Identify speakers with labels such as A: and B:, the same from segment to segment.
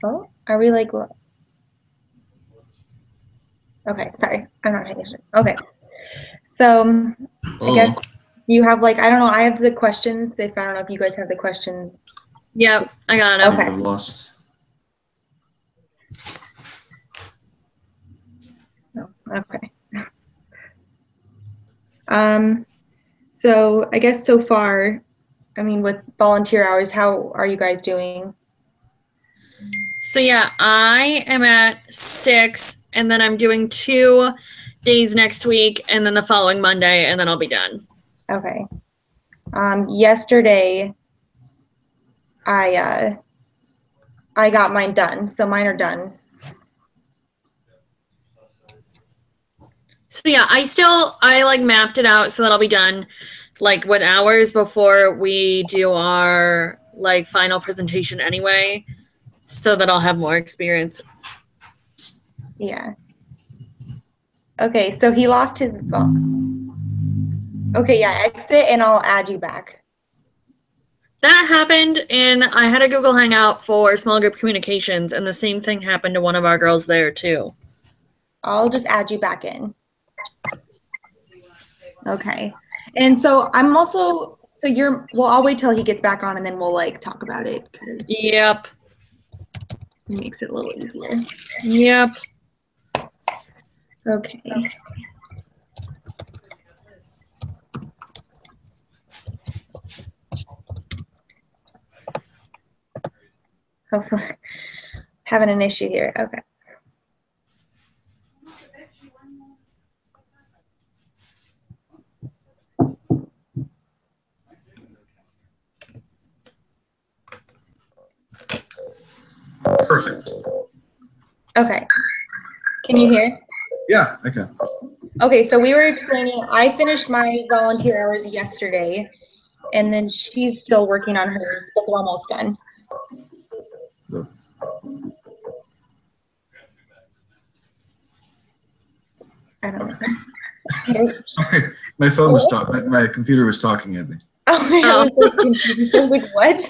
A: Oh, are we like, okay, sorry, I'm not paying attention. Okay, so I guess you have like, I don't know, I have the questions. If I don't know if you guys have the questions.
B: Yep, I got it.
A: Okay.
C: I'm lost.
A: No, okay. So I guess so far, I mean, with volunteer hours, how are you guys doing?
B: So yeah, I am at 6, and then I'm doing 2 days next week, and then the following Monday, and then I'll be done.
A: Okay. Yesterday, I got mine done, so mine are done.
B: So yeah, I like mapped it out so that I'll be done like with hours before we do our like final presentation anyway, so that I'll have more experience.
A: Yeah. Okay, so he lost his Okay, yeah, exit and I'll add you back.
B: That happened, and I had a Google Hangout for small group communications, and the same thing happened to one of our girls there too.
A: I'll just add you back in. Okay. And so I'm also, so you're, well, I'll wait till he gets back on and then we'll like talk about it because
B: Yep.
A: it makes it a little easier.
B: Yep.
A: Okay. Hopefully, having an issue here. Okay.
C: Perfect.
A: Okay. Can you hear?
C: Yeah, I can.
A: Okay, so we were explaining, I finished my volunteer hours yesterday, and then she's still working on hers, but they're almost done. I don't know.
C: Sorry, my phone was talking. My computer was talking at me.
A: Oh, I was like confused. I was like, what?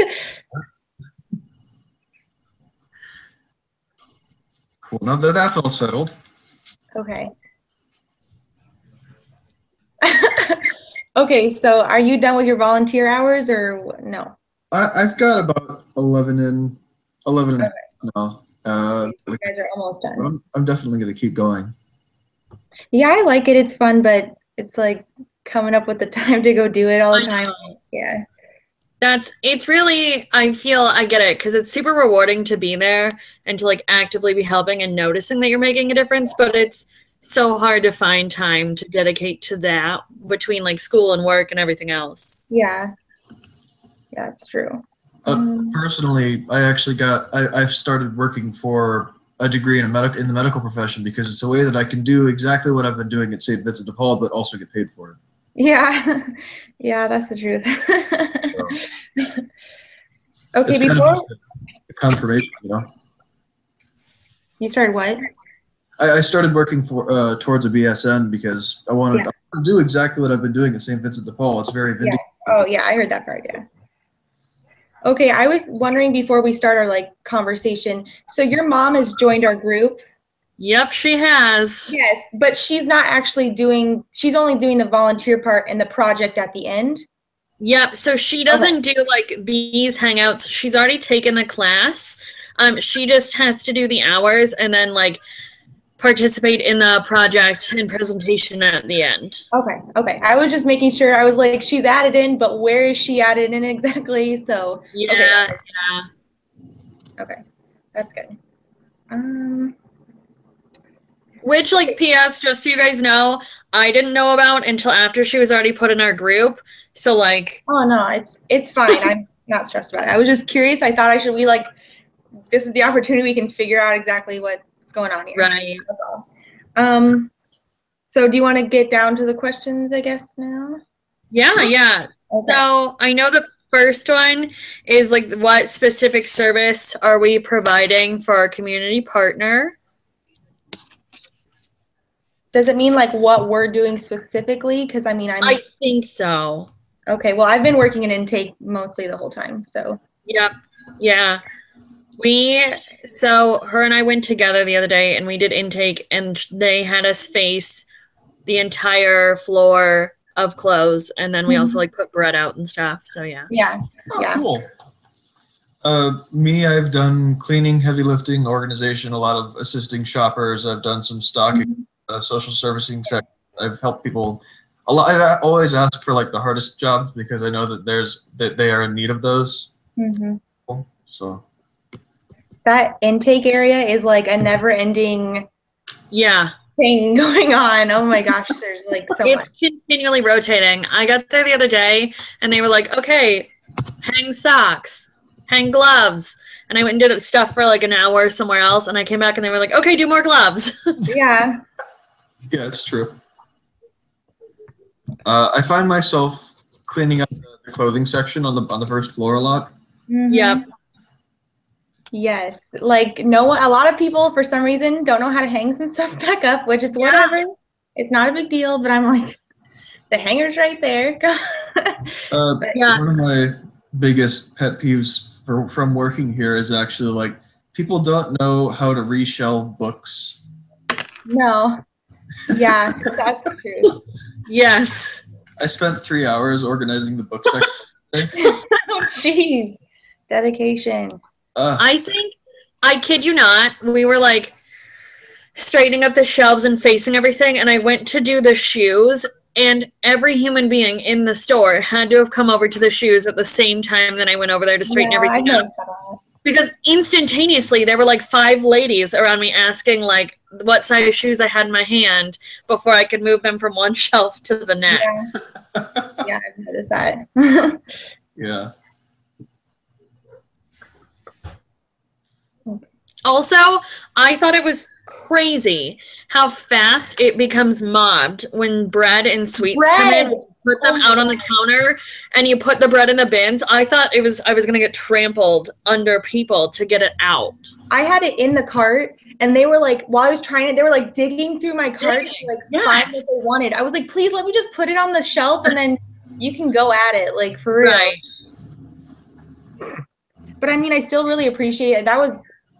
C: Cool. Now that that's all settled.
A: Okay. Okay, so are you done with your volunteer hours or no?
C: I've got about 11
A: Okay.
C: now.
A: You guys are almost done.
C: I'm definitely going to keep going.
A: Yeah, I like it. It's fun, but it's like coming up with the time to go do it all the time. Yeah.
B: It's really, I feel I get it because it's super rewarding to be there and to like actively be helping and noticing that you're making a difference, but it's so hard to find time to dedicate to that between like school and work and everything else.
A: Yeah. Yeah, it's true.
C: Personally, I've started working for a degree in the medical profession because it's a way that I can do exactly what I've been doing at St. Vincent de Paul, but also get paid for it.
A: Yeah. Yeah, that's the truth. Okay,
C: It's
A: before
C: kind of a confirmation, you know.
A: you started what?
C: I started working for towards a BSN because I wanted to do exactly what I've been doing at St. Vincent de Paul. It's very vindicating.
A: Yeah. Oh, yeah, I heard that part, yeah. Okay, I was wondering before we start our like conversation. So your mom has joined our group?
B: Yep, she has.
A: Yes, but she's not actually doing, she's only doing the volunteer part and the project at the end?
B: Yep, so she doesn't do like these hangouts. She's already taken the class. She just has to do the hours and then like participate in the project and presentation at the end.
A: Okay, okay. I was just making sure. I was like, she's added in, but where is she added in exactly? So
B: yeah,
A: okay.
B: yeah.
A: Okay, that's good.
B: Which, like, P.S., just so you guys know, I didn't know about until after she was already put in our group. So, like...
A: Oh, no, it's fine. I'm not stressed about it. I was just curious. I thought we, like, this is the opportunity we can figure out exactly what's going on here.
B: Right.
A: That's all. So do you want to get down to the questions, I guess, now?
B: Yeah, yeah.
A: Okay.
B: So, I know the first one is, like, what specific service are we providing for our community partner?
A: Does it mean like what we're doing specifically? Because I mean,
B: I think so.
A: Okay, well, I've been working in intake mostly the whole time, so.
B: Yep. Yeah. We So her and I went together the other day and we did intake and they had us face the entire floor of clothes and then we also like put bread out and stuff. So yeah.
A: Yeah.
C: Oh,
A: Yeah.
C: cool. Me, I've done cleaning, heavy lifting, organization, a lot of assisting shoppers. I've done some stocking, social servicing. I've helped people a lot. I always ask for like the hardest jobs because I know that they are in need of those. So
A: that intake area is like a never-ending thing going on. Oh my gosh, there's like so much.
B: It's continually rotating. I got there the other day and they were like, okay, hang socks, hang gloves. And I went and did stuff for like an hour somewhere else and I came back and they were like, okay, do more gloves.
A: Yeah.
C: Yeah, it's true. I find myself cleaning up the clothing section on the first floor a lot.
B: Yep.
A: Yes, like a lot of people for some reason don't know how to hang some stuff back up, which is whatever. It's not a big deal, but I'm like, the hanger's right there.
C: One of my biggest pet peeves from working here is actually like people don't know how to reshelve books.
A: No. Yeah, that's true.
B: Yes.
C: I spent 3 hours organizing the book section.
A: Oh, jeez. Dedication.
B: I think, I kid you not, we were like straightening up the shelves and facing everything, and I went to do the shoes, and every human being in the store had to have come over to the shoes at the same time that I went over there to straighten everything up. Because instantaneously, there were like 5 ladies around me asking like what size shoes I had in my hand before I could move them from one shelf to the next.
A: Yeah, I've noticed that.
C: Yeah.
B: Also, I thought it was crazy how fast it becomes mobbed when bread and sweets come in. Put them out on the counter and you put the bread in the bins. I thought I was going to get trampled under people to get it out.
A: I had it in the cart and they were like, while I was trying it, they were like digging through my cart to like find what they wanted. I was like, please let me just put it on the shelf and then you can go at it, like for real.
B: Right.
A: But I mean, I still really appreciate it. That was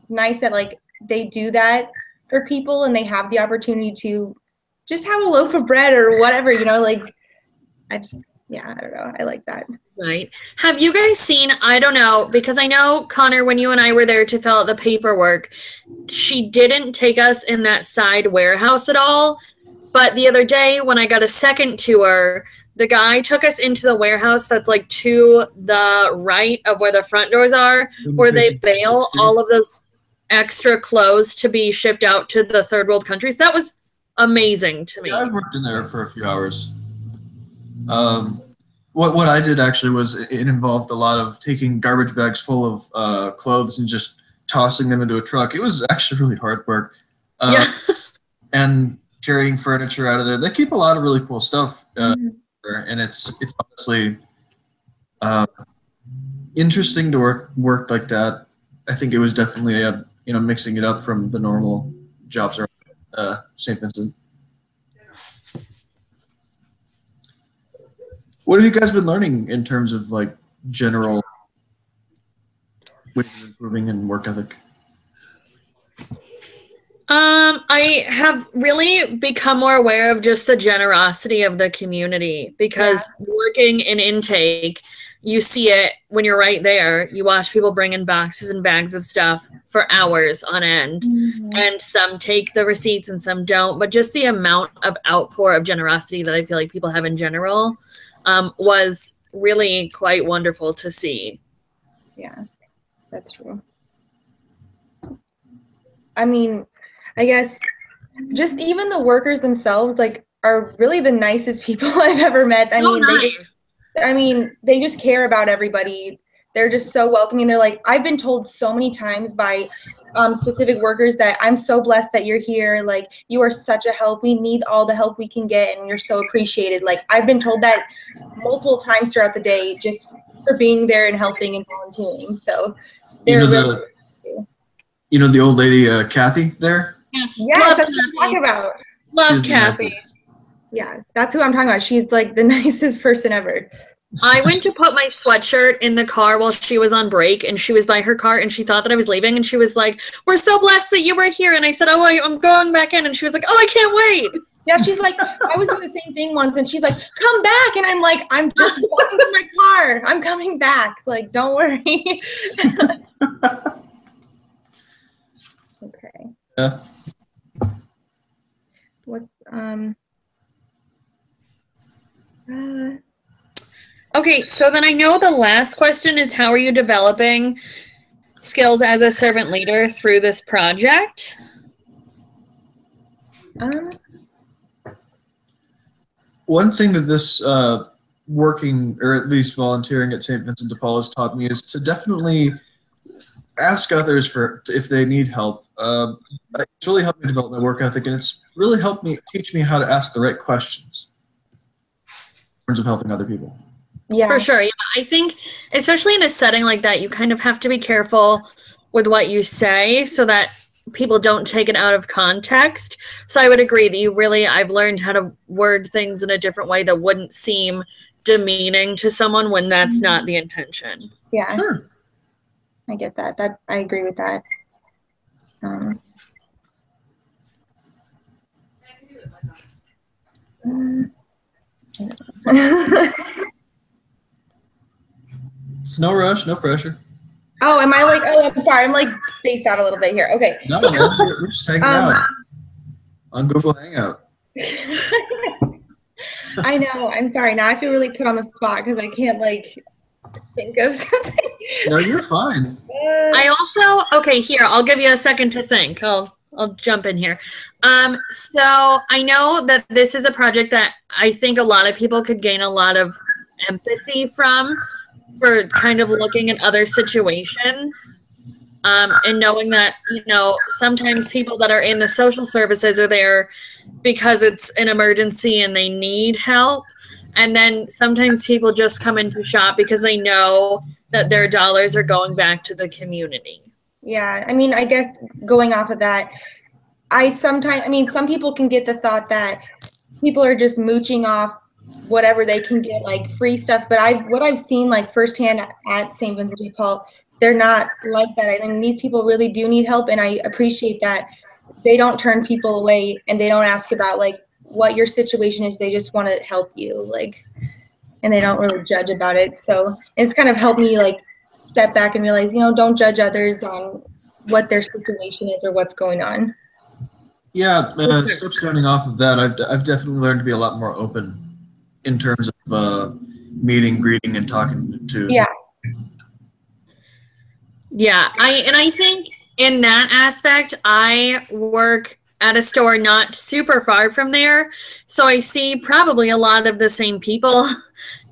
A: nice that like they do that for people and they have the opportunity to just have a loaf of bread or whatever, you know, like I don't know. I like that.
B: Right. Have you guys seen, I don't know, because I know, Connor, when you and I were there to fill out the paperwork, she didn't take us in that side warehouse at all. But the other day when I got a second tour, the guy took us into the warehouse that's like to the right of where the front doors are, where they bale all of those extra clothes to be shipped out to the third world countries. That was amazing to me.
C: Yeah, I've worked in there for a few hours. What I did actually was it involved a lot of taking garbage bags full of clothes and just tossing them into a truck. It was actually really hard work. And carrying furniture out of there. They keep a lot of really cool stuff and it's honestly interesting to work like that. I think it was definitely mixing it up from the normal jobs around St. Vincent. What have you guys been learning in terms of like general ways of improving in work ethic?
B: I have really become more aware of just the generosity of the community because working in intake, you see it when you're right there. You watch people bring in boxes and bags of stuff for hours on end, and some take the receipts and some don't. But just the amount of outpour of generosity that I feel like people have in general was really quite wonderful to see.
A: Yeah, that's true. I mean, I guess just even the workers themselves like are really the nicest people I've ever met. They just care about everybody. They're just so welcoming. They're like, I've been told so many times by specific workers that I'm so blessed that you're here. Like, you are such a help. We need all the help we can get, and you're so appreciated. Like, I've been told that multiple times throughout the day just for being there and helping and volunteering. So, they're
C: the old lady, Kathy there?
A: Yes, that's what I'm talking about.
B: Love Kathy.
A: Yeah, that's who I'm talking about. She's like the nicest person ever.
B: I went to put my sweatshirt in the car while she was on break, and she was by her car, and she thought that I was leaving, and she was like, "We're so blessed that you were here." And I said, "Oh, I'm going back in," and she was like, "Oh, I can't wait."
A: Yeah, she's like, I was doing the same thing once, and she's like, "Come back," and I'm like, "I'm just walking to my car. I'm coming back. Like, don't worry." Okay.
C: Yeah.
A: What's
B: Okay, so then I know the last question is, how are you developing skills as a servant leader through this project?
C: One thing that this working, or at least volunteering at St. Vincent de Paul has taught me is to definitely ask others for if they need help. It's really helped me develop my work ethic, and it's really helped me teach me how to ask the right questions in terms of helping other people.
A: Yeah,
B: For sure. Yeah, I think especially in a setting like that, you kind of have to be careful with what you say so that people don't take it out of context. So I would agree that I've learned how to word things in a different way that wouldn't seem demeaning to someone when that's not the intention.
A: Yeah,
C: Sure.
A: I get that. I agree with that.
C: It's no rush, no pressure.
A: Oh, am I like? Oh, I'm sorry. I'm like spaced out a little bit here. Okay.
C: No, we're just hanging out on Google Hangout.
A: I know. I'm sorry. Now I feel really put on the spot because I can't like think of something.
C: No, you're fine.
B: Okay, here, I'll give you a second to think. I'll jump in here. So I know that this is a project that I think a lot of people could gain a lot of empathy from, for kind of looking at other situations, and knowing that, sometimes people that are in the social services are there because it's an emergency and they need help. And then sometimes people just come into shop because they know that their dollars are going back to the community.
A: Yeah, I mean, I guess going off of that, some people can get the thought that people are just mooching off whatever they can get, like free stuff. But what I've seen like firsthand at St. Vincent de Paul, they're not like that. I mean, these people really do need help, and I appreciate that they don't turn people away and they don't ask about like what your situation is. They just want to help you, like, and they don't really judge about it. So it's kind of helped me like step back and realize, don't judge others on what their situation is or what's going on.
C: Yeah, starting off of that, I've definitely learned to be a lot more open in terms of meeting, greeting, and talking to.
A: Yeah.
B: Yeah, I think in that aspect, I work at a store not super far from there, so I see probably a lot of the same people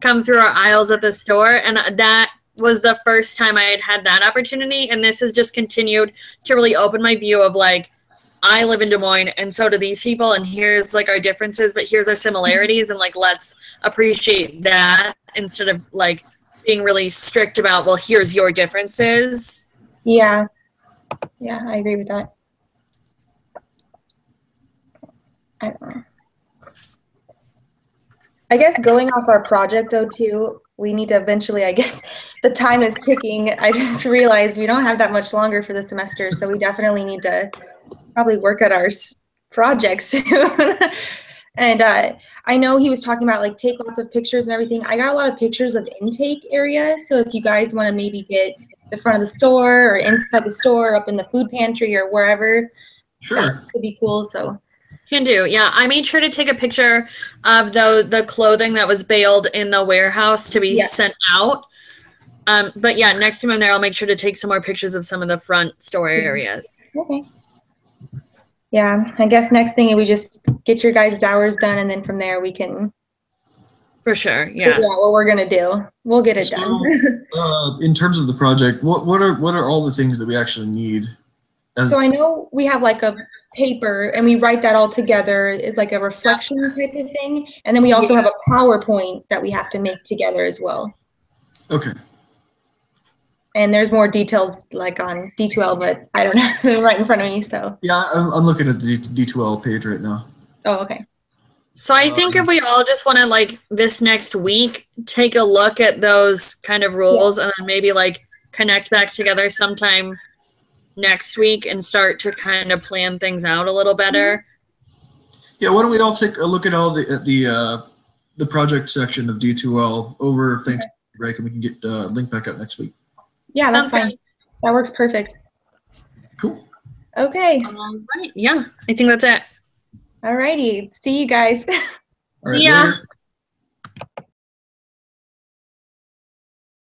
B: come through our aisles at the store, and that was the first time I had that opportunity, and this has just continued to really open my view of like, I live in Des Moines and so do these people, and here's like our differences, but here's our similarities, and like let's appreciate that instead of like being really strict about, well, here's your differences.
A: Yeah, I agree with that. I don't know. I guess going off our project though too, we need to eventually, I guess the time is ticking. I just realized we don't have that much longer for the semester, so we definitely need to probably work at our project soon. And I know he was talking about like take lots of pictures and everything. I got a lot of pictures of intake area, so if you guys want to maybe get the front of the store or inside the store, up in the food pantry or wherever,
C: sure,
A: that could be cool. So
B: can do. Yeah, I made sure to take a picture of the clothing that was baled in the warehouse to be sent out. But yeah, next time I'm there, I'll make sure to take some more pictures of some of the front store areas.
A: Okay. Yeah, I guess next thing we just get your guys' hours done, and then from there we can. For
B: sure, yeah.
A: Figure out what we're gonna do. We'll get it done.
C: In terms of the project, what are all the things that we actually need?
A: So I know we have like a paper, and we write that all together. It's like a reflection type of thing, and then we also have a PowerPoint that we have to make together as well.
C: Okay.
A: And there's more details like on D2L, but I don't have them right in front of me. So
C: yeah, I'm looking at the D2L page right now.
A: Oh, okay.
B: So I think if we all just want to like this next week take a look at those kind of rules and then maybe like connect back together sometime next week and start to kind of plan things out a little better.
C: Yeah, why don't we all take a look at all the project section of D2L over Thanksgiving break, and we can get link back up next week.
A: Yeah, that's
B: Sounds
A: fine.
B: good.
A: That works perfect.
C: Cool.
A: Okay.
B: All right. Yeah, I think that's it.
A: All righty. See you guys.
C: All right,
B: Yeah.
C: later.